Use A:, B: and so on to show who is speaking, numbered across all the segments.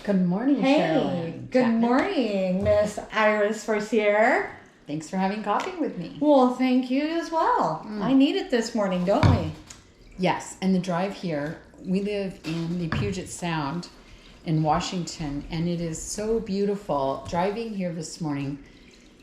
A: Good morning,
B: Hey,
A: Sherilyn.
B: good morning, Miss Iris Forcier.
A: Thanks for having coffee with me.
B: Well, thank you as well. I need it this morning, don't we?
A: Yes, and the drive here, we live in the Puget Sound in Washington, and it is so beautiful. Driving here this morning,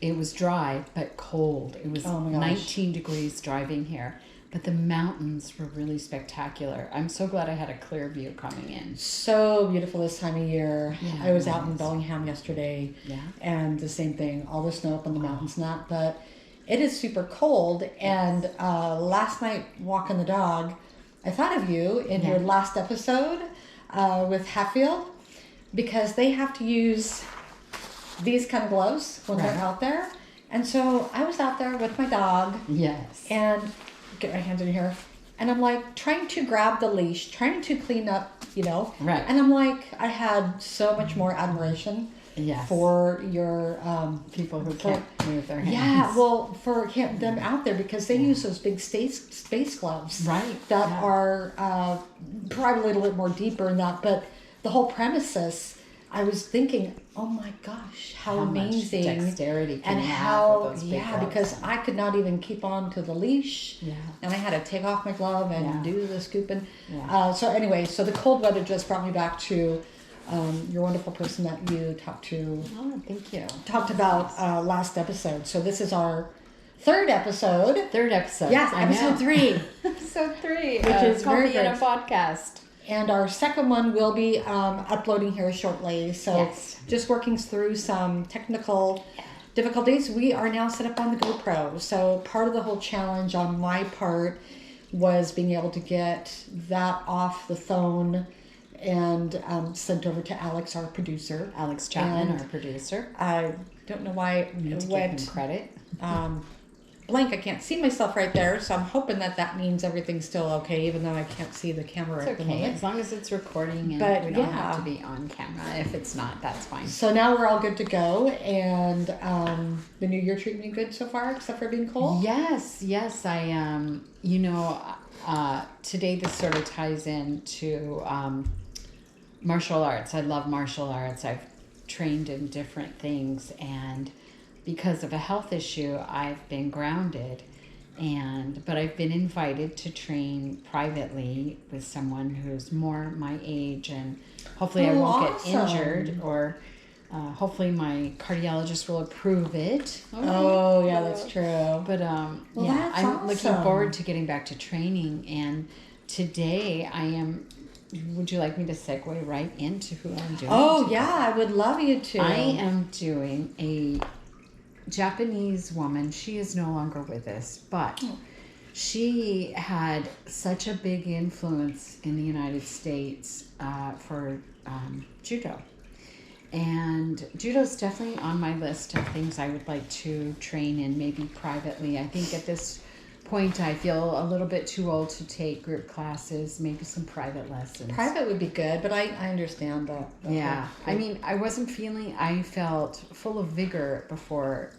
A: it was dry but cold. It was
B: Oh my gosh.
A: 19 degrees driving here, but the mountains were really spectacular. I'm so glad I had a clear view coming in.
B: So beautiful this time of year.
A: Yeah,
B: I was
A: it
B: out in
A: is.
B: Bellingham yesterday,
A: Yeah.
B: and the same thing. All the snow up on the mountains, not, but it is super cold. And last night, walking the dog, I thought of you in your last episode with Hatfield, because they have to use these kind of gloves when they're
A: Right.
B: out there. And so I was out there with my dog
A: Yes.
B: and get my hands in here, and I'm like trying to grab the leash, trying to clean up,
A: Right.
B: And I'm like, I had so much more admiration
A: Yes.
B: for your
A: People who can't move their hands.
B: yeah, well, for them out there, because they use those big space gloves,
A: Right,
B: That
A: yeah.
B: are probably a little bit more deeper than that. But the whole premises, I was thinking, oh my gosh, how
A: much
B: amazing
A: dexterity can
B: and
A: you have
B: how
A: with those big gloves
B: because
A: on?
B: I could not even keep on to the leash,
A: Yeah.
B: and I had to take off my glove and
A: Yeah.
B: do the scooping.
A: Yeah.
B: So anyway, so the cold weather just brought me back to your wonderful person that you talked
A: Oh, thank you.
B: about last episode. So this is our third episode.
A: Third episode.
B: Yes,
A: I know.
B: episode 3.
A: Episode 3.
B: Which is very
A: Coffee and a
B: good.
A: podcast.
B: And our second one will be uploading here shortly. So
A: Yes.
B: just working through some technical difficulties. We are now set up on the GoPro. So part of the whole challenge on my part was being able to get that off the phone and sent over to Alex, our producer.
A: Alex Chapman,
B: And
A: our producer.
B: I don't know why
A: We need
B: it
A: to give
B: went
A: him credit.
B: blank. I can't see myself right there, so I'm hoping that means everything's still okay, even though I can't see the camera
A: It's
B: at the
A: okay,
B: moment.
A: as long as it's recording and
B: But,
A: we don't
B: yeah.
A: have to be on camera. If it's not, that's fine.
B: So now we're all good to go, and the new year treating you good so far, except for being cold?
A: Yes, I today this sort of ties into martial arts. I love martial arts. I've trained in different things, and because of a health issue, I've been grounded, but I've been invited to train privately with someone who's more my age, and hopefully I
B: Oh,
A: won't
B: awesome.
A: get injured, or hopefully my cardiologist will approve it.
B: Oh, yeah, that's true.
A: But
B: Well,
A: yeah,
B: that's
A: I'm looking
B: awesome.
A: forward to getting back to training. And today I am. Would you like me to segue right into who I'm doing?
B: Oh,
A: today?
B: yeah, I would love you to.
A: I am doing a Japanese woman. She is no longer with us, but she had such a big influence in the United States for judo. And judo's definitely on my list of things I would like to train in, maybe privately. I think at this point I feel a little bit too old to take group classes, maybe some private lessons.
B: Private would be good, but I understand that.
A: Yeah, I mean, I felt full of vigor before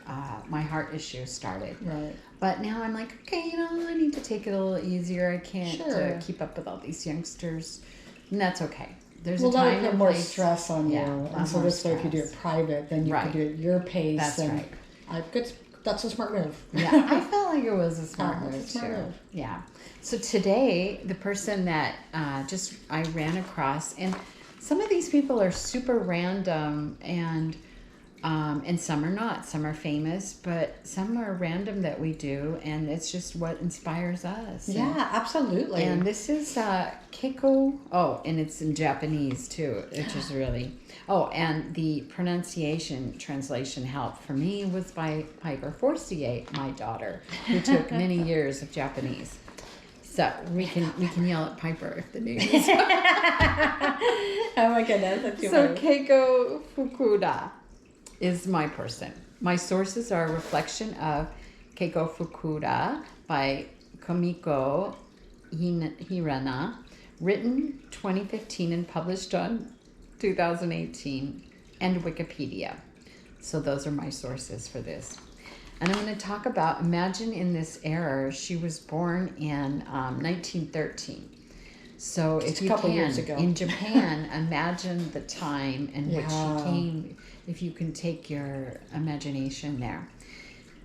A: my heart issue started.
B: Right.
A: But now I'm like, okay, I need to take it a little easier. I can't
B: Sure.
A: keep up with all these youngsters, and that's okay. There's
B: Well,
A: a
B: that
A: time
B: would put
A: and
B: more
A: place.
B: stress on you.
A: Yeah, a
B: And
A: lot
B: so
A: more
B: this way, if you do it
A: stress.
B: private, then you
A: Right.
B: can do it at your pace.
A: That's
B: and
A: right.
B: That's a smart move.
A: Yeah, I felt like it was a smart
B: Oh,
A: move
B: it's a smart
A: too.
B: move.
A: Yeah. So today, the person that I ran across, and some of these people are super random, and some are not. Some are famous, but some are random that we do, and it's just what inspires us.
B: Yeah, absolutely.
A: And this is Keiko. Oh, and it's in Japanese too, which is really. Oh, and the pronunciation translation help for me was by Piper Forcier, my daughter, who took many years of Japanese. So we can yell at Piper if the name is.
B: Oh my goodness, that's too
A: So
B: funny.
A: Keiko Fukuda is my person. My sources are a reflection of Keiko Fukuda by Komiko Hirana, written 2015 and published on 2018, and Wikipedia. So those are my sources for this. And I'm going to talk about, imagine in this era, she was born in 1913. So
B: Just
A: if
B: a
A: you
B: couple
A: can,
B: years ago.
A: in Japan, imagine the time in which
B: Yeah.
A: she came, if you can take your imagination there.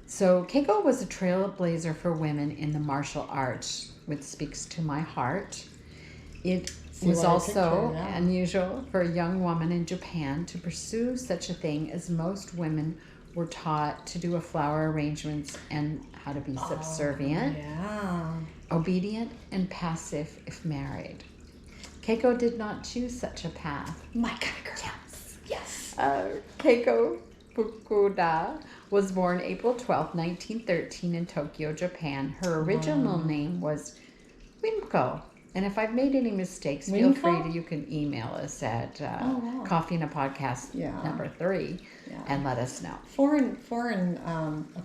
A: So Keiko was a trailblazer for women in the martial arts, which speaks to my heart. It was
B: what I
A: also
B: picture, yeah.
A: unusual for a young woman in Japan to pursue such a thing, as most women were taught to do a flower arrangements and how to be subservient,
B: Yeah.
A: obedient, and passive if married. Keiko did not choose such a path.
B: My kind of girl. Yes.
A: Keiko Fukuda was born April 12th, 1913 in Tokyo, Japan. Her original name was Wimko. And if I've made any mistakes, feel free to, you can email us at Coffee and a Podcast number 3 and let us know.
B: Foreign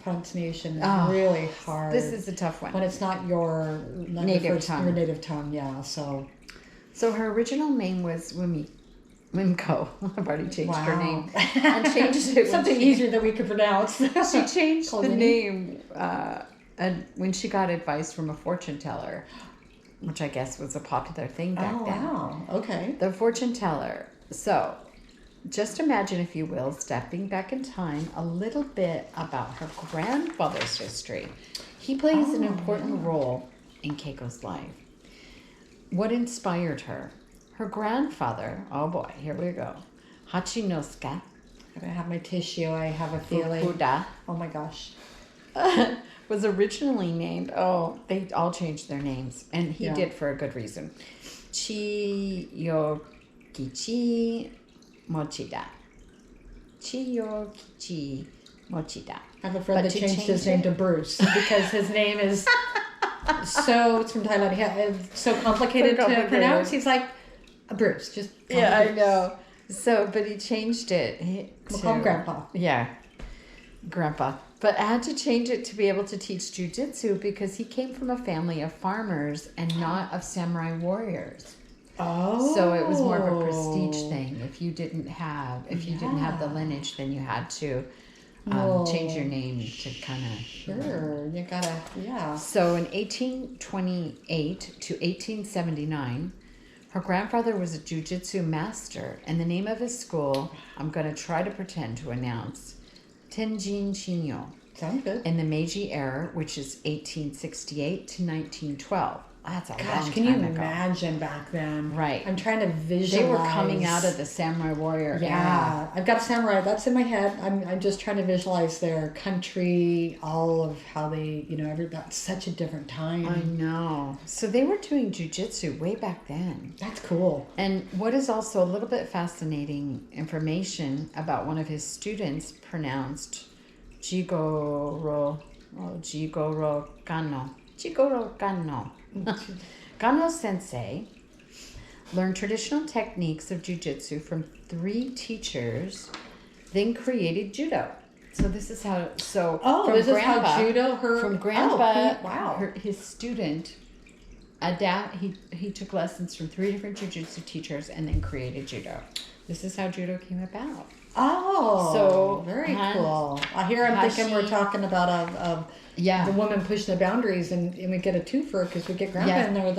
B: pronunciation is really hard.
A: This is a tough one.
B: When it's not your
A: native tongue.
B: Your native tongue, yeah. So
A: her original name was Wimko. I've already changed her name. And changed it
B: something easier that we could pronounce.
A: She changed the name when she got advice from a fortune teller, which I guess was a popular thing back then.
B: Oh, wow. Okay.
A: The fortune teller. So, just imagine, if you will, stepping back in time a little bit about her grandfather's history. He plays an important role in Keiko's life. What inspired her? Her grandfather, oh boy, here we go, Hachinosuke
B: I have my tissue. I have a feeling.
A: Fukuda.
B: Oh my gosh.
A: Was originally named, they all changed their names, and he did for a good reason. Chiyokichi Mochida. Chiyokichi Mochida.
B: I have a friend that changed his name to Bruce because his name is it's from Thailand. It's so complicated to pronounce. He's like, Bruce, just call
A: I
B: Bruce.
A: know. So, but he changed it.
B: We'll call him Grandpa.
A: Yeah, Grandpa. But I had to change it to be able to teach jujitsu because he came from a family of farmers and not of samurai warriors.
B: Oh.
A: So it was more of a prestige thing. If you didn't have the lineage, then you had to change your name to kind of.
B: Sure, you gotta,
A: So in 1828 to 1879, her grandfather was a jujitsu master, and the name of his school, I'm going to try to pretend to announce, Tenjin Shinyo.
B: Sounds good.
A: In the Meiji era, which is 1868 to 1912. That's a long time ago.
B: Can you imagine back then?
A: Right.
B: I'm trying to visualize.
A: They were coming out of the samurai warrior era.
B: I've got a samurai. That's in my head. I'm just trying to visualize their country, all of how they, that's such a different time.
A: I know. So they were doing jujitsu way back then.
B: That's cool.
A: And what is also a little bit fascinating information about one of his students pronounced Jigoro Kano. Jigoro Kano. Kano sensei learned traditional techniques of jujitsu from 3 teachers, then created judo. So this is how. So
B: this is how judo.
A: From Grandpa,
B: wow.
A: His student He took lessons from 3 different jujitsu teachers and then created judo. This is how judo came about.
B: Oh,
A: so
B: very cool. Here I'm thinking we're talking about the woman pushing the boundaries, and we get a twofer because we get Grandpa in there.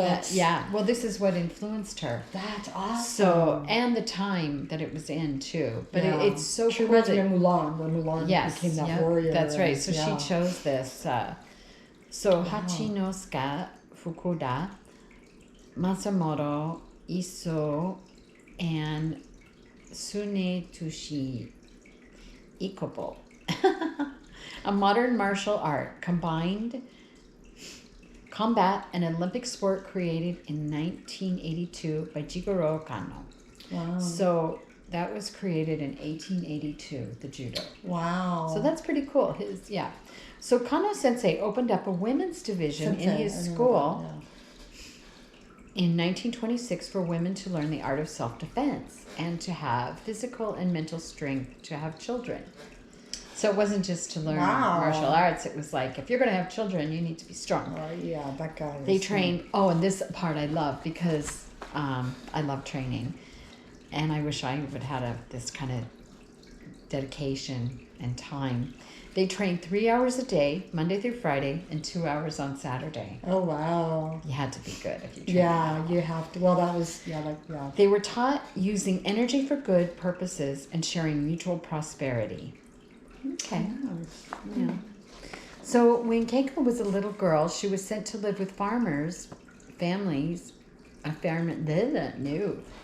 A: Well, this is what influenced her.
B: That's awesome.
A: So, and the time that it was in too. But it's so
B: she
A: cool.
B: reminds me of Mulan, when Mulan became that warrior.
A: That's right. So she chose this. Hachinosuke Fukuda, Masamoto Iso, and Tsunetushi Ikobo. A modern martial art, combined combat and Olympic sport created in 1982 by Jigoro Kano.
B: Wow.
A: So that was created in 1882, the judo.
B: Wow.
A: So that's pretty cool. So Kano Sensei opened up a women's division in his school in 1926 for women to learn the art of self-defense and to have physical and mental strength to have children. So it wasn't just to learn martial arts. It was like, if you're going to have children, you need to be strong.
B: That guy.
A: They trained. And this part I love because I love training. And I wish I would have had this kind of dedication and time. They train 3 hours a day, Monday through Friday, and 2 hours on Saturday.
B: Oh, wow.
A: You had to be good if you trained.
B: Yeah, you have to. Well, that was, yeah.
A: They were taught using energy for good purposes and sharing mutual prosperity. Okay.
B: Nice.
A: Yeah. So when Keiko was a little girl, she was sent to live with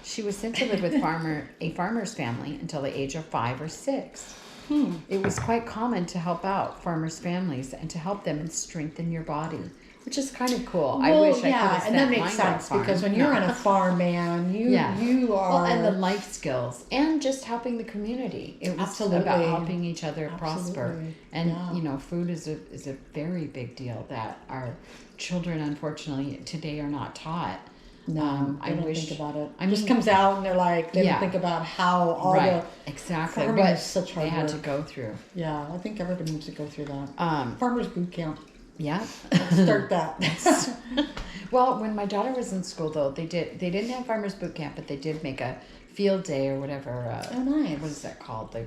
A: She was sent to live with a farmer's family until the age of 5 or 6. It was quite common to help out farmers' families and to help them and strengthen your body, which is kind of cool. I wish I could have spent
B: and that makes
A: mine on a
B: sense
A: farm.
B: because when you're on a farm, man, you are.
A: Well, and the life skills and just helping the community. It was about helping each other prosper. And food is a very big deal that our children, unfortunately, today are not taught.
B: No, I don't think about it. It just comes out and they're like, they don't think about how all the farming is such hard
A: they had
B: work.
A: to go through.
B: Yeah, I think everybody needs to go through that. Farmers boot camp.
A: Yeah.
B: Let's start that.
A: Well, when my daughter was in school, though, they didn't have farmers boot camp, but they did make a field day or whatever.
B: Oh, nice.
A: What is that called? The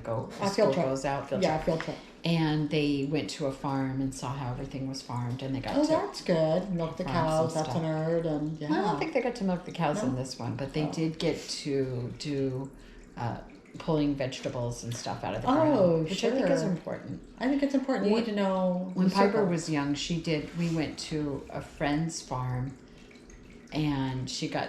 B: field trip.
A: Goes out.
B: Field trip.
A: And they went to a farm and saw how everything was farmed, and they got to.
B: Oh, that's good. Milk the cows. That's a nerd, and
A: I don't think they got to milk the cows in this one, but they did get to do pulling vegetables and stuff out of the ground, which I think is important.
B: I think it's important. You need to know.
A: When Piper was young, we went to a friend's farm, and she got.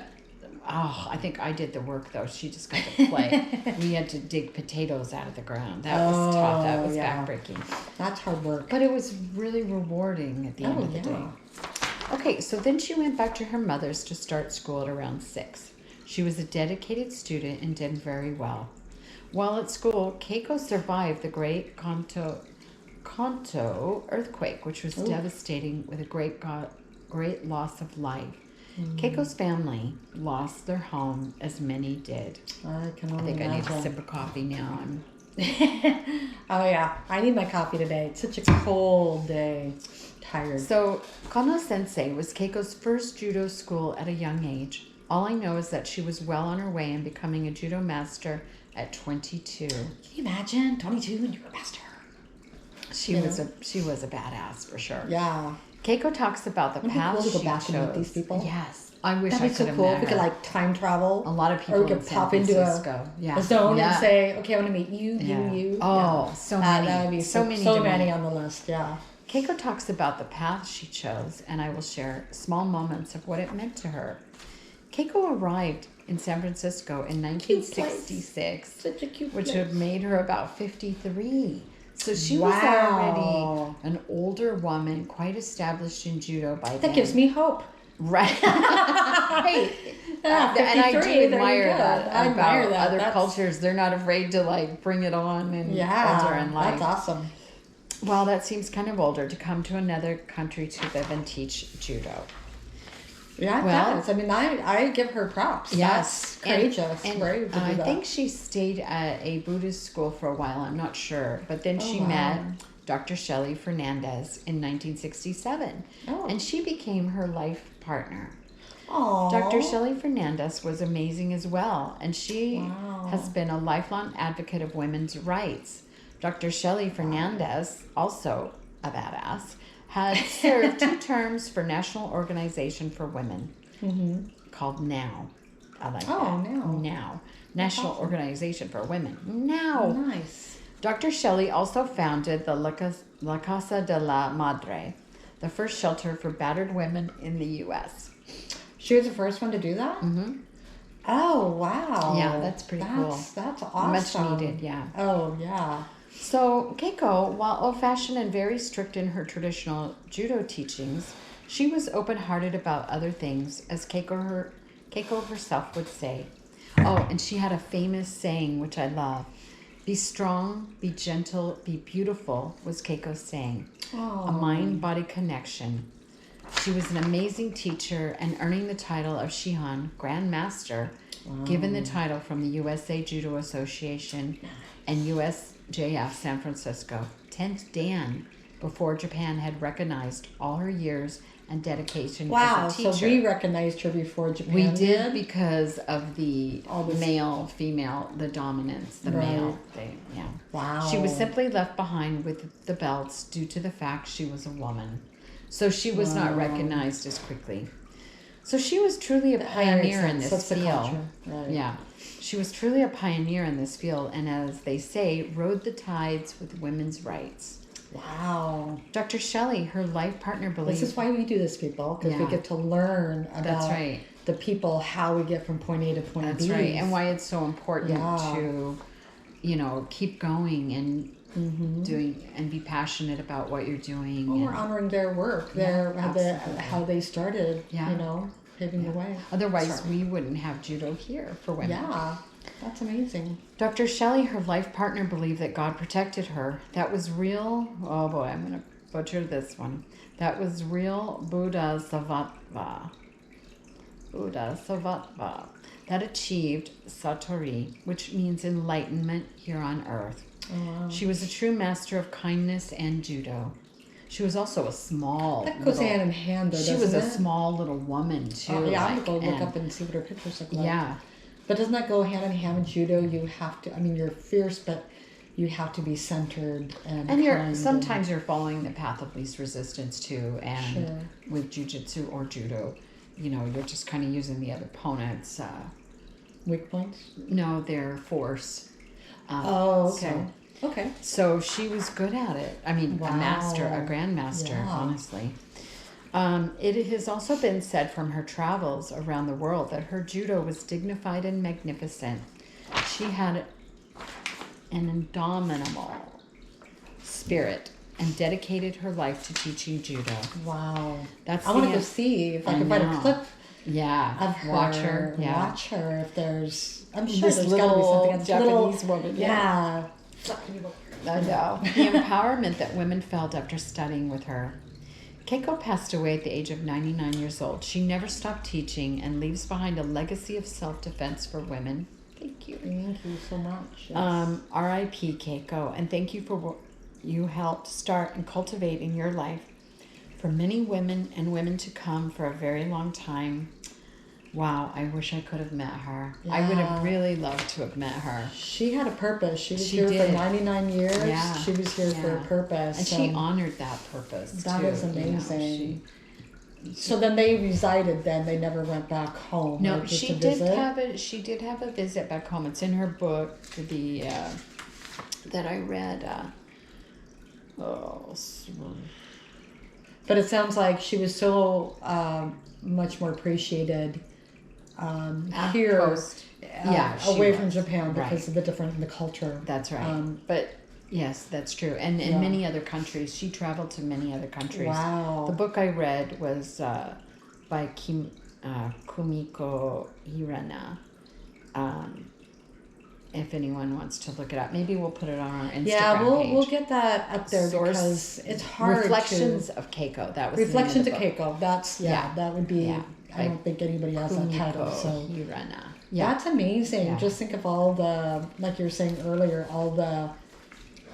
A: Oh, I think I did the work, though. She just got to play. We had to dig potatoes out of the ground. That was tough. That was backbreaking.
B: That's hard work.
A: But it was really rewarding at the end of the day. Okay, so then she went back to her mother's to start school at around 6. She was a dedicated student and did very well. While at school, Keiko survived the Great Kanto earthquake, which was devastating with a great loss of life. Keiko's family lost their home, as many did.
B: I think
A: I need a sip of coffee now.
B: Oh, yeah. I need my coffee today. It's such a cold day. Tired.
A: So, Kono Sensei was Keiko's first judo school at a young age. All I know is that she was well on her way in becoming a judo master at 22.
B: Can you imagine? 22 and you're a master.
A: She was a badass for sure.
B: Yeah.
A: Keiko talks about the path she
B: chose.
A: Back
B: and meet these people.
A: Yes, I wish
B: That'd
A: I
B: be
A: could
B: so cool. If we could time travel.
A: A lot of people.
B: Or we could pop into a zone and say, "Okay, I want to meet you, you."
A: Oh, so many.
B: That would be so many on the list. Yeah.
A: Keiko talks about the path she chose, and I will share small moments of what it meant to her. Keiko arrived in San Francisco in 1966,
B: such a cute
A: which
B: place.
A: had made her about 53. So she was already an older woman, quite established in judo by then.
B: That gives me hope.
A: Right. Hey, and I do admire that. I admire that. Other cultures, they're not afraid to bring it on and older in life.
B: That's awesome.
A: Well, that seems kind of older to come to another country to live and teach judo.
B: Yeah, it does. I mean, I give her props.
A: Yes.
B: That's courageous.
A: And
B: brave to do
A: I
B: that.
A: think she stayed at a Buddhist school for a while. I'm not sure. But then she met Dr. Shelley Fernandez in 1967. Oh. And she became her life partner.
B: Aww.
A: Dr. Shelley Fernandez was amazing as well. And she has been a lifelong advocate of women's rights. Dr. Shelley Fernandez, also a badass, had served 2 terms for National Organization for Women, called NOW. I like that. NOW. National Organization for Women. NOW.
B: Oh, nice.
A: Dr. Shelley also founded the La Casa de la Madre, the first shelter for battered women in the U.S.
B: She was the first one to do that? Mm-hmm. Oh, wow.
A: Yeah, that's pretty cool.
B: That's awesome.
A: Much needed, yeah.
B: Oh, yeah.
A: So, Keiko, while old-fashioned and very strict in her traditional judo teachings, she was open-hearted about other things, as Keiko herself would say. Oh, and she had a famous saying, which I love. Be strong, be gentle, be beautiful, was Keiko's saying. Oh. A mind-body connection. She was an amazing teacher and earning the title of Shihan, Grand Master, given the title from the USA Judo Association and USJF San Francisco, 10th Dan, before Japan had recognized all her years and dedication
B: Wow,
A: as a teacher.
B: so we recognized her before Japan
A: We did because of the
B: all this
A: male, female, the dominance, the male thing. Yeah.
B: Wow.
A: She was simply left behind with the belts due to the fact she was a woman. So she was not recognized as quickly. So she was truly a pioneer in this field.
B: Right.
A: Yeah. She was truly a pioneer in this field, and as they say, rode the tides with women's rights.
B: Wow.
A: Dr. Shelley, her life partner, believed...
B: This is why we do this, people, because we get to learn about the people, how we get from point A to point B.
A: That's right, and why it's so important to, keep going and doing and be passionate about what you're doing.
B: Well, we're honoring their work, how they started, paving the way.
A: Otherwise, we wouldn't have judo here for women.
B: Yeah. That's amazing.
A: Dr. Shelley, her life partner, believed that God protected her. That was real, oh boy, I'm going to butcher this one. That was real Buddha Sattva. That achieved Satori, which means enlightenment here on earth.
B: Oh, wow.
A: She was a true master of kindness and judo. She was also a small...
B: That goes hand in hand, though, doesn't it?
A: She was a small little woman, too.
B: Oh, yeah, I'm going to go look up and see what her pictures look like.
A: Yeah.
B: But doesn't that go hand in hand with judo? You have to, you're fierce, but you have to be centered and kind.
A: Sometimes you're following the path of least resistance, too. And with jiu-jitsu or judo, you're just kind of using the other opponent's...
B: weak points?
A: No, their force.
B: Okay. Okay.
A: So she was good at it. I mean, a grandmaster, honestly. It has also been said from her travels around the world that her judo was dignified and magnificent. She had an indomitable spirit and dedicated her life to teaching judo.
B: Wow. I want to go see if I can find a clip.
A: Yeah.
B: Of her.
A: Watch her. Yeah.
B: Watch her if there's... I'm sure
A: this
B: there's got to be something.
A: Japanese woman.
B: Yeah.
A: I know. The empowerment that women felt after studying with her. Keiko passed away at the age of 99 years old. She never stopped teaching and leaves behind a legacy of self-defense for women. Thank you.
B: Thank you so much. Yes.
A: R.I.P. Keiko, and thank you for what you helped start and cultivate in your life for many women and women to come for a very long time. Wow, I wish I could have met her. Yeah. I would have really loved to have met her.
B: She had a purpose. She was here for 99 years. Yeah. She was here for a purpose.
A: And she honored that purpose,
B: That is amazing. So then they resided then. They never went back home.
A: No, she did have a visit back home. It's in her book, that I read.
B: But it sounds like she was so much more appreciated here, away from Japan because of the culture.
A: That's right. But yes, that's true. And in many other countries, she traveled to many other countries.
B: Wow.
A: The book I read was by Kumiko Hirana. If anyone wants to look it up, maybe we'll put it on our Instagram page.
B: We'll get that up there because it's hard.
A: Reflections of Keiko. That was
B: Reflections of Keiko. That's that would be. Yeah. I don't think anybody has that title. So
A: Hirana.
B: That's amazing. Yeah. Just think of all the, like you were saying earlier, all the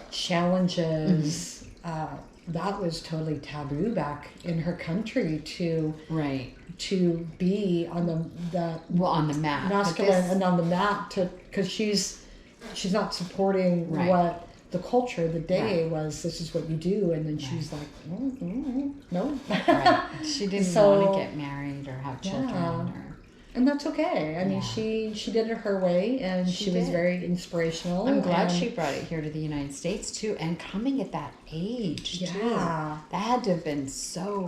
B: challenges. That was totally taboo back in her country to be on the
A: on the map,
B: masculine and on the map because she's not supporting what the culture the day was. This is what you do, and then she's like, no.
A: She didn't want to get married or have children,
B: and that's okay. I mean, she did it her way, and she was very inspirational.
A: I'm glad she brought it here to the United States too, and coming at that age too. That had to have been so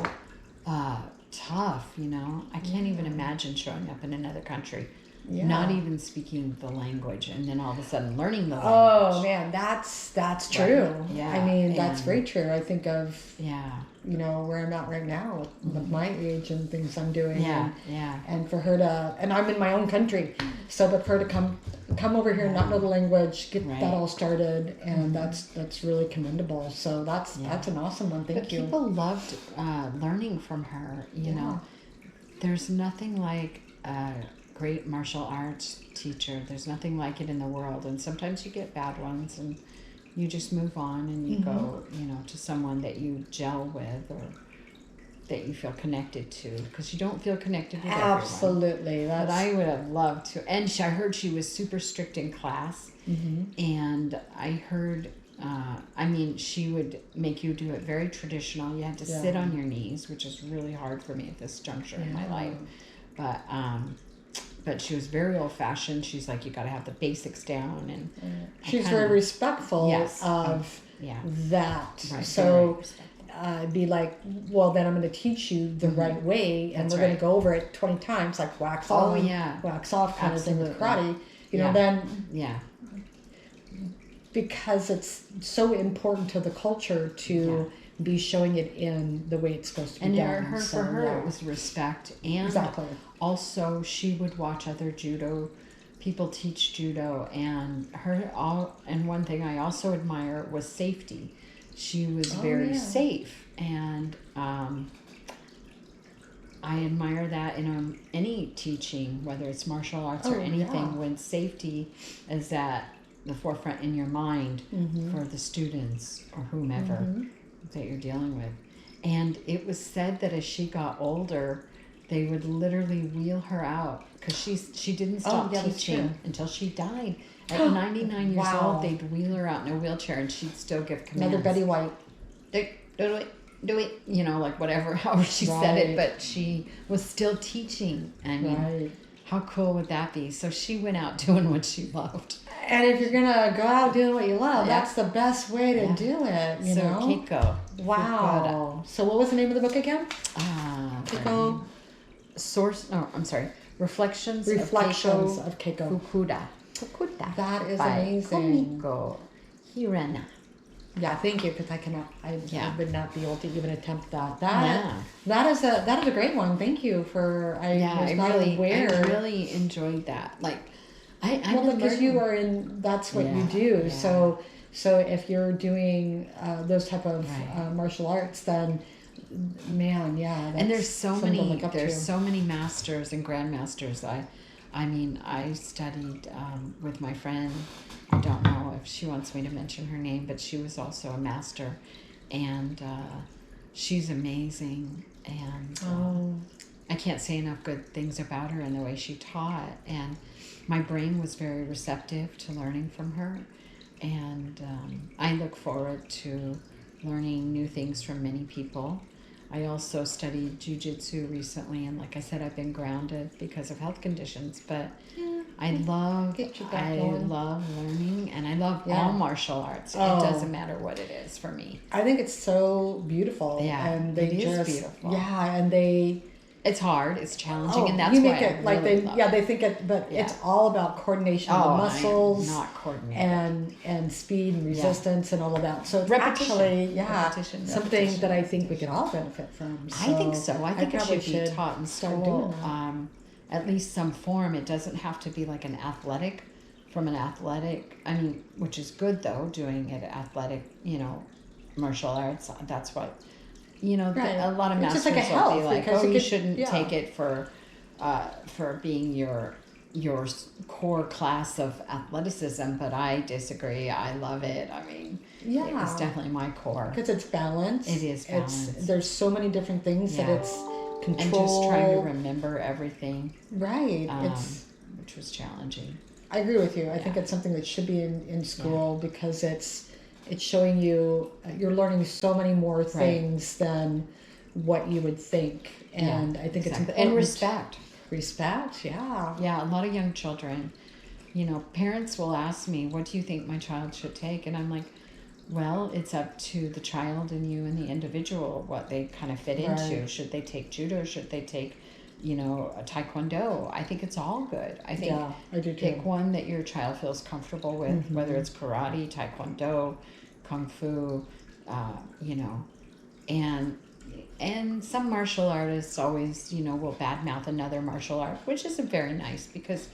A: tough, I can't even imagine showing up in another country, not even speaking the language, and then all of a sudden learning the language.
B: Oh man, that's true.
A: Yeah,
B: I mean, that's very true. I think of where I'm at right now with my age and things I'm doing. And for her to, and I'm in my own country, so but for her to come over here and not know the language, get that all started, and that's really commendable. So that's an awesome one. Thank you.
A: People loved learning from her. You know, there's nothing like a great martial arts teacher. There's nothing like it in the world, and sometimes you get bad ones, and you just move on and you go, to someone that you gel with, that you feel connected to, because you don't feel connected with
B: Absolutely.
A: everyone. But I would have loved to. And I heard she was super strict in class. And I heard, she would make you do it very traditional. You had to sit on your knees, which is really hard for me at this juncture in my life. But she was very old-fashioned. She's like, you got to have the basics down. And
B: she's very respectful of that. Right, so be like, well, then I'm going to teach you the right way, and we're going to go over it 20 times, like wax on, wax off kind of thing with karate. You know, then because it's so important to the culture to be showing it in the way it's supposed to be done.
A: And for her, it was respect. And also, she would watch other judo people teach judo, and and one thing I also admire was safety. She was very safe, and I admire that in any teaching, whether it's martial arts or anything, when safety is at the forefront in your mind for the students or whomever that you're dealing with. And it was said that as she got older, they would literally wheel her out, because she didn't stop teaching until she died. At 99 years old, they'd wheel her out in a wheelchair, and she'd still give commands.
B: Another Betty White.
A: Do it, you know, like whatever, however she said it, but she was still teaching. I mean, how cool would that be? So she went out doing what she loved.
B: And if you're going to go out doing what you love, that's the best way to do it, you know?
A: Keiko.
B: Wow. So what was the name of the book again? Keiko.
A: Reflections of Keiko
B: Fukuda. That is
A: by
B: amazing.
A: Keiko Hirana.
B: Yeah, thank you, because I would not be able to even attempt that. That is a great one. Thank you for. I
A: really enjoyed that. Like,
B: because you are in. That's what you do. Yeah. So if you're doing those type of martial arts, then man,
A: and there's so many masters and grandmasters. I studied with my friend. I don't know if she wants me to mention her name, but she was also a master, and she's amazing. And I can't say enough good things about her and the way she taught. And my brain was very receptive to learning from her, and I look forward to learning new things from many people. I also studied jiu-jitsu recently, and like I said, I've been grounded because of health conditions, but I love learning, and I love all martial arts. It doesn't matter what it is for me.
B: I think it's so beautiful.
A: Yeah,
B: and
A: it is beautiful.
B: Yeah, and
A: it's hard, it's challenging, and that's why I really love it.
B: They think it, but it's all about coordination of the muscles,
A: not coordinated,
B: and speed and resistance and all of that. So it's
A: repetition.
B: actually something that I think we can all benefit from. So
A: I think so. I think it should be taught in school, at least some form. It doesn't have to be like athletic, which is good though, doing it athletic, martial arts. That's what. A lot of masters will be like, you shouldn't take it for being your core class of athleticism, but I disagree. I love it. I mean, it was definitely my core.
B: Because it's balance.
A: It is balance.
B: There's so many different things that it's control.
A: And just trying to remember everything.
B: Right.
A: Which was challenging.
B: I agree with you. I think it's something that should be in school because it's showing you, you're learning so many more things than what you would think. And I think it's important.
A: And respect.
B: Respect, yeah.
A: Yeah, a lot of young children, parents will ask me, what do you think my child should take? And I'm like, well, it's up to the child and you and the individual, what they kind of fit into. Should they take judo? Should they take, a taekwondo? I think it's all good. I think
B: I do too.
A: Pick one that your child feels comfortable with, whether it's karate, taekwondo, kung fu, and some martial artists always, will badmouth another martial art, which isn't very nice because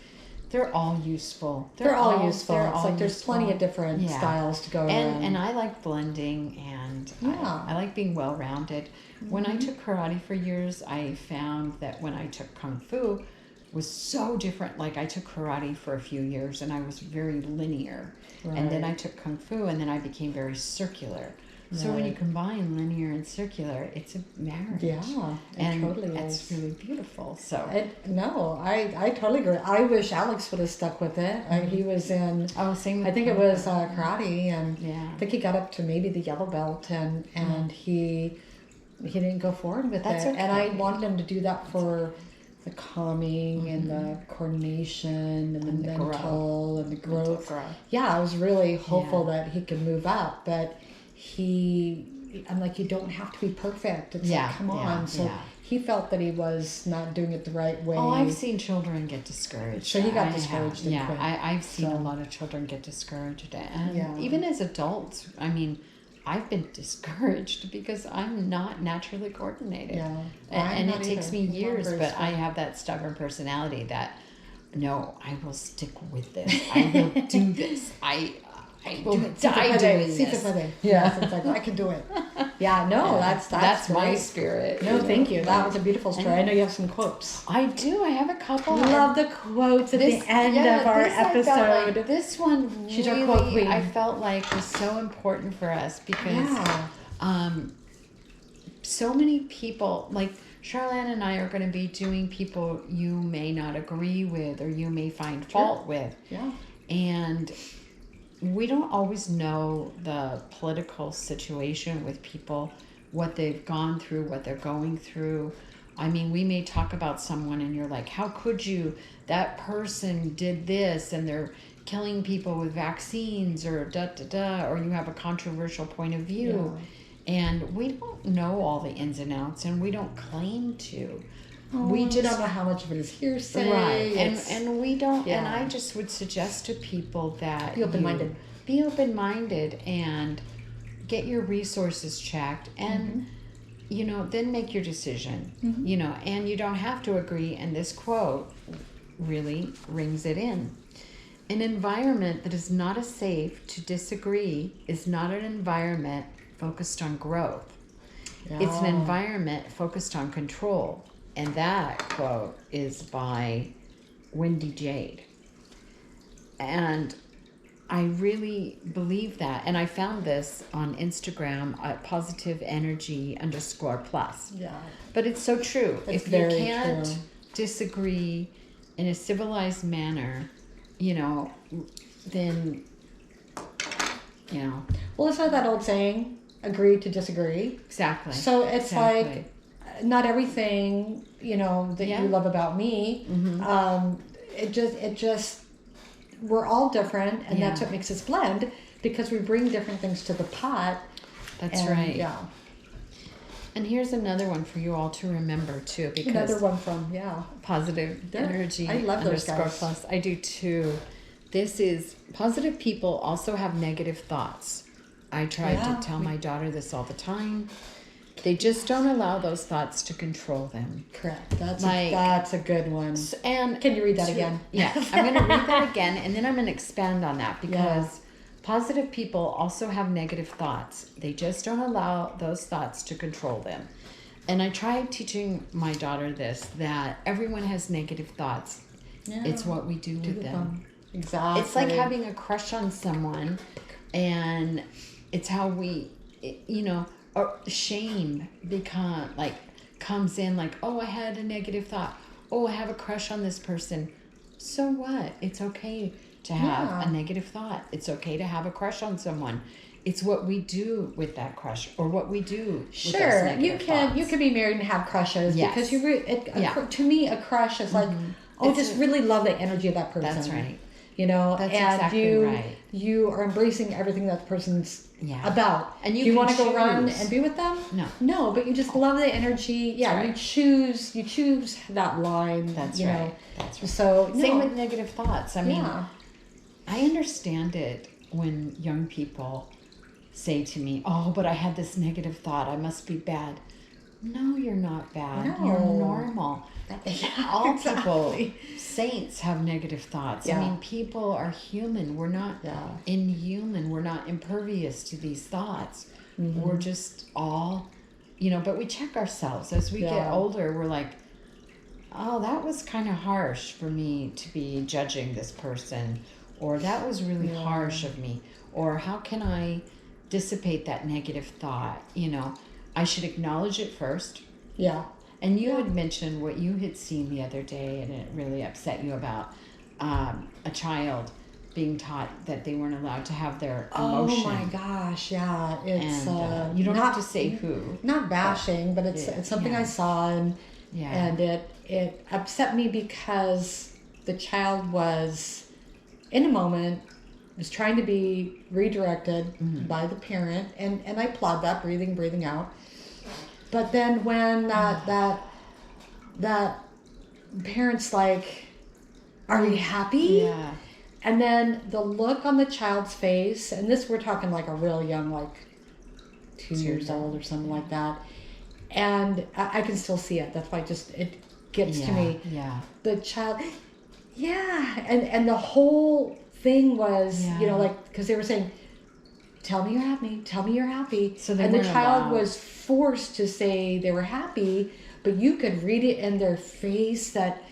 A: they're all useful.
B: They're all useful. There's plenty of different styles to go around.
A: And I like blending, and I like being well-rounded. When I took karate for years, I found that when I took kung fu was so different. Like I took karate for a few years and I was very linear. And then I took kung fu and then I became very circular. So when you
B: Right.
A: combine linear and circular, it's a marriage.
B: Yeah, it
A: And
B: totally
A: it's
B: is.
A: really beautiful. So
B: No, I totally agree. I wish Alex would have stuck with it. He was in,
A: same with
B: I think it was karate, and
A: Yeah.
B: I think he got up to maybe the yellow belt, and he didn't go forward with
A: That's
B: it. And I
A: okay.
B: wanted him to do that for the calming and the coordination and the mental and the growth. Yeah, I was really hopeful that he could move up, but I'm like, you don't have to be perfect. It's like, come on. So he felt that he was not doing it the right way.
A: Oh, I've seen children get discouraged.
B: So he got discouraged and quit.
A: I've seen a lot of children get discouraged. And even as adults, I mean, I've been discouraged because I'm not naturally coordinated.
B: Yeah.
A: And it takes me years,
B: very
A: but I have that stubborn personality that, no, I will stick with this. I will do this. I will die doing this.
B: Yes, it's like, I can do it. Yeah, no, that's
A: my
B: great.
A: spirit.
B: No, thank you. That was a beautiful story. I know you have some quotes.
A: I do. I have a couple.
B: Love the quotes at the end of our episode.
A: I felt like this one
B: She's
A: really,
B: our quote queen.
A: I felt like was so important for us because so many people, like Charlene and I are going to be doing people you may not agree with or you may find fault with.
B: Yeah.
A: And we don't always know the political situation with people, what they've gone through, what they're going through. I mean, we may talk about someone and you're like, how could you? That person did this and they're killing people with vaccines or da-da-da, or you have a controversial point of view. Yeah. And we don't know all the ins and outs and we don't claim to.
B: We just don't know how much of it is hearsay.
A: Right. And we don't, and I just would suggest to people that
B: be open-minded.
A: Be open-minded and get your resources checked and, then make your decision, and you don't have to agree. And this quote really rings it in. An environment that is not as safe to disagree is not an environment focused on growth. Yeah. It's an environment focused on control. And that quote is by Wendy Jade. And I really believe that. And I found this on Instagram at +energy_plus.
B: Yeah.
A: But it's so true.
B: It's
A: if you can't disagree in a civilized manner, then,
B: Well, it's like that old saying, agree to disagree.
A: Exactly.
B: So it's like, not everything, that you love about me. It just, we're all different, and that's what makes us blend, because we bring different things to the pot.
A: That's right.
B: Yeah.
A: And here's another one for you all to remember too, because
B: another one from
A: Positive Energy.
B: I love those guys.
A: Plus. I do too. This is positive people also have negative thoughts. I try to tell my daughter this all the time. They just don't allow those thoughts to control them.
B: Correct. That's a good one.
A: And
B: can you read that again?
A: Yeah, I'm going to read that again, and then I'm going to expand on that, because positive people also have negative thoughts. They just don't allow those thoughts to control them. And I try teaching my daughter this, that everyone has negative thoughts. Yeah. It's what we do with them.
B: Exactly.
A: It's like having a crush on someone, and it's how we, or shame comes in like, oh, I had a negative thought. Oh, I have a crush on this person. So what? It's okay to have a negative thought. It's okay to have a crush on someone. It's what we do with that crush, or what we do with those negative thoughts.
B: You can be married and have crushes, because to me a crush is like, just really love the energy of that person.
A: That's right.
B: That's
A: and
B: exactly
A: right.
B: You are embracing everything that person's about.
A: And
B: do you want to go run and be with them?
A: No,
B: but you just love the energy. Yeah, right. you choose that line.
A: That's right. That's right.
B: So
A: same with negative thoughts. I mean, I understand it when young people say to me, "Oh, but I had this negative thought. I must be bad." No, you're not bad. No. You're normal. All people, saints, have negative thoughts. I mean, people are human. We're not inhuman. We're not impervious to these thoughts. We're just all, but we check ourselves. As we get older, we're like, oh, that was kind of harsh for me to be judging this person. Or that was really harsh of me. Or how can I dissipate that negative thought, I should acknowledge it first.
B: Yeah.
A: And you had mentioned what you had seen the other day, and it really upset you about a child being taught that they weren't allowed to have their emotion.
B: Oh my gosh, yeah. It's
A: and you don't have to say who.
B: Not bashing, but it's something I saw, and it upset me because the child was in a moment, was trying to be redirected by the parent, and I applaud that, breathing out. But then when that parent's like, "Are you happy?"
A: Yeah.
B: And then the look on the child's face, and this we're talking like a real young, like 2 years old or something like that. And I can still see it. That's why it gets to me.
A: Yeah.
B: The child, and the whole thing was, because they were saying, "Tell me you're happy. Tell me you're happy."
A: So
B: and the child was forced to say they were happy, but you could read it in their face that,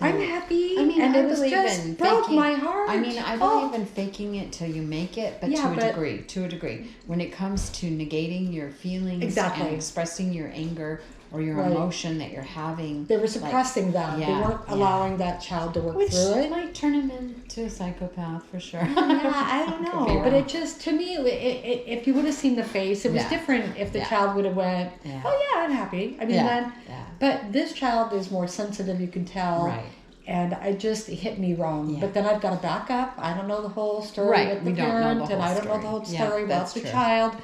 B: I'm happy.
A: I mean,
B: and
A: I
B: it was
A: believe
B: just
A: in
B: broke
A: faking.
B: my heart.
A: I mean, I believe in faking it till you make it, but to a degree. When it comes to negating your feelings and expressing your anger or your emotion that you're having,
B: they were suppressing that. They weren't allowing that child to work through it.
A: Might turn him into a psychopath for sure.
B: I don't know, but it just, to me, if you would have seen the face, it was different. If the child would have went, "Oh yeah, I'm happy." I mean, but this child is more sensitive. You can tell,
A: right?
B: And it hit me wrong. But then I've got to back up. I don't know the whole story with the parent, and I don't know the whole story about the child.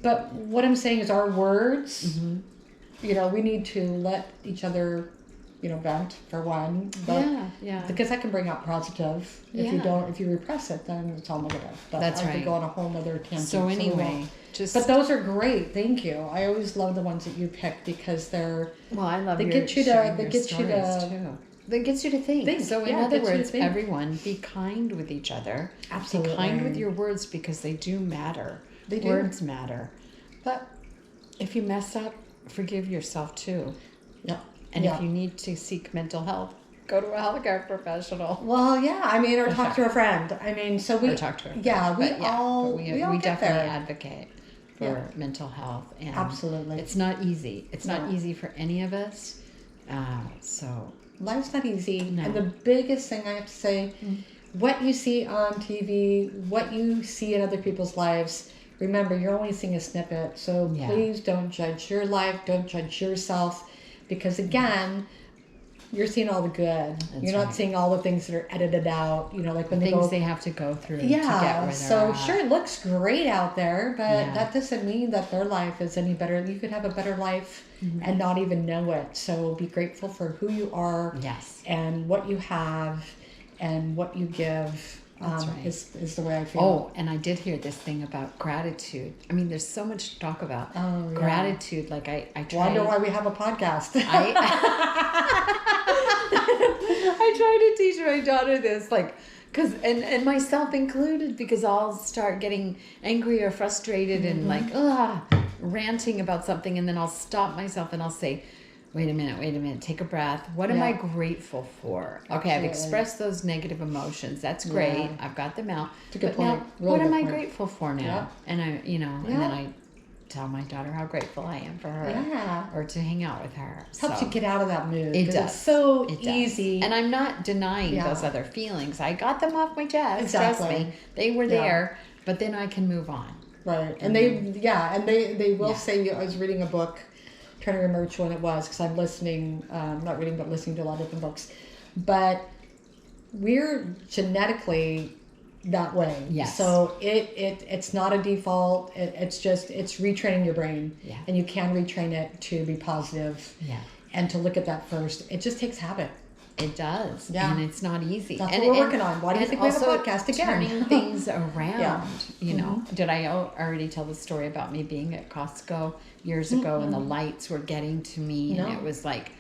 B: But what I'm saying is, our words. We need to let each other, vent for one. But because that can bring out positive. If you repress it, then it's all negative. But
A: That's right.
B: I could go on a whole other tangent.
A: So anyway,
B: but those are great. Thank you. I always love the ones that you pick because they're.
A: Well, I love.
B: They get you to.
A: That gets you to think. So in other words,
B: think.
A: everyone, be kind with each other.
B: Absolutely.
A: Be kind with your words because they do matter.
B: They do.
A: Words matter. But if you mess up, forgive yourself too.
B: Yep.
A: And if you need to seek mental health, go to a healthcare professional.
B: Well, or talk to a friend. I mean, or
A: talk to a friend.
B: Yeah, we
A: definitely advocate for mental health. And
B: absolutely.
A: It's not easy. It's not easy for any of us. So
B: life's not easy.
A: No.
B: And the biggest thing I have to say, what you see on TV, what you see in other people's lives, remember, you're only seeing a snippet. So please don't judge your life. Don't judge yourself. Because again, you're seeing all the good. You're not seeing all the things that are edited out. Like when
A: they have to go through to get where they're at.
B: Sure, it looks great out there, but that doesn't mean that their life is any better. You could have a better life and not even know it. So be grateful for who you are and what you have and what you give. Is the way I feel.
A: Oh, and I did hear this thing about gratitude. I mean, there's so much to talk about. Oh, yeah. Gratitude. Like I
B: wonder why we have a podcast.
A: I try to teach my daughter this, and myself included, because I'll start getting angry or frustrated and ranting about something, and then I'll stop myself and I'll say, wait a minute, take a breath. What am I grateful for? Okay, I've expressed those negative emotions. That's great. I've got them out.
B: It's a good point.
A: Now, what am I grateful for now? Yeah. And and then I tell my daughter how grateful I am for her or to hang out with her.
B: Helps you get out of that mood.
A: It does.
B: It's so easy.
A: And I'm not denying those other feelings. I got them off my chest.
B: Exactly.
A: Trust me. They were there, but then I can move on.
B: Right. And they will say, I was reading a book, trying to remember which one it was, because I'm listening, not reading, but listening to a lot of different books. But we're genetically that way.
A: Yes.
B: So it's not a default. It's retraining your brain.
A: Yeah.
B: And you can retrain it to be positive.
A: Yeah.
B: And to look at that first. It just takes habit.
A: It does.
B: Yeah.
A: And it's not easy.
B: That's what we're working on. Why do you think we have a podcast again?
A: Turning things around.
B: Yeah.
A: You know, did I already tell the story about me being at Costco years ago and the lights were getting to me and it was like,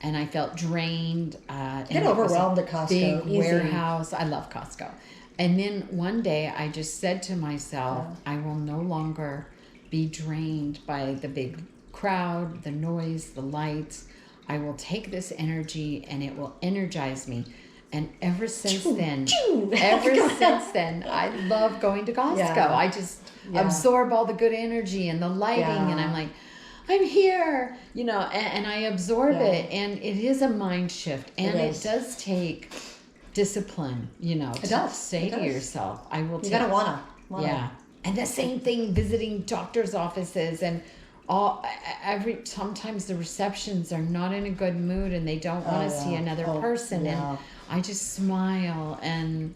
A: and I felt drained.
B: Get overwhelmed at Costco.
A: Big warehouse. I love Costco. And then one day I just said to myself, I will no longer be drained by the big crowd, the noise, the lights. I will take this energy and it will energize me. And ever since
B: Choo,
A: then,
B: choo.
A: I love going to Costco.
B: Yeah.
A: I just absorb all the good energy and the lighting, and I'm like, I'm here, and I absorb it, and it is a mind shift, and it does take discipline, to say to yourself, I will take.
B: You gotta wanna.
A: Yeah. And the same thing, visiting doctor's offices and sometimes the receptions are not in a good mood and they don't want to see another person, and I just smile and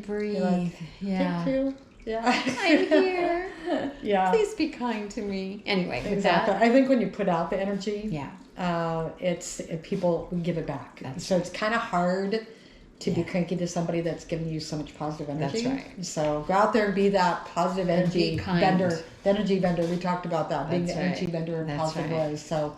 A: breathe.
B: Like, thank you. Yeah.
A: I'm here.
B: Yeah.
A: Please be kind to me. Anyway, with
B: Exactly.
A: that,
B: I think when you put out the energy,
A: it's
B: people give it back. So it's kind of hard to be cranky to somebody that's giving you so much positive energy.
A: That's right.
B: So go out there and be that positive energy vendor. The energy vendor. We talked about that. Being the energy vendor in positive ways. So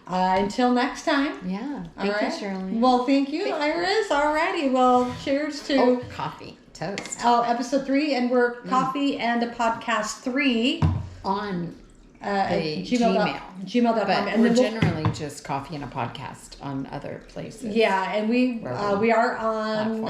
B: until next time.
A: Yeah. Thank you, Shirley.
B: Well, thank you, Iris. Alrighty. Well, cheers to
A: coffee toast.
B: Episode 3, and we're coffee and a podcast 3
A: on
B: gmail.com.
A: But and we're generally just coffee and a podcast on other places.
B: Yeah, and we are on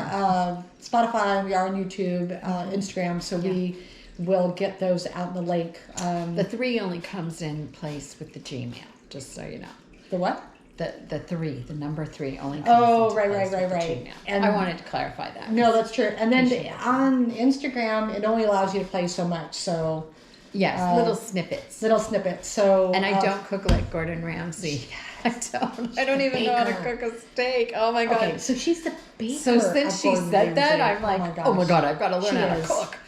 B: Spotify, we are on YouTube, Instagram, so we will get those out in the link.
A: The 3 only comes in place with the Gmail, just so you know.
B: The what?
A: The 3, the number 3 only comes
B: into
A: right.
B: Place with the Gmail.
A: And I wanted to clarify that.
B: No, that's true. And then on Instagram, it only allows you to play so much, so...
A: Yes, little snippets.
B: So,
A: and I don't cook like Gordon Ramsay. I don't even know how to cook a steak. Oh my god.
B: Okay, so she's the baker.
A: So since she said that, I'm like, oh my god, I've got to learn how to cook.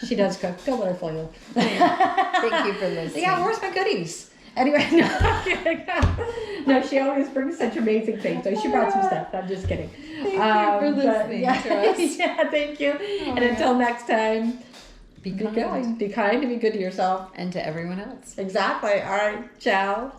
B: She does cook. Don't let her fool you.
A: Thank you for listening.
B: Yeah, where's my goodies? Anyway, no, she always brings such amazing things. So she brought some stuff. I'm just kidding.
A: Thank you for listening to us.
B: Yeah, thank you. And until next time. Be kind and be good to yourself.
A: And to everyone else.
B: Exactly. All right. Ciao.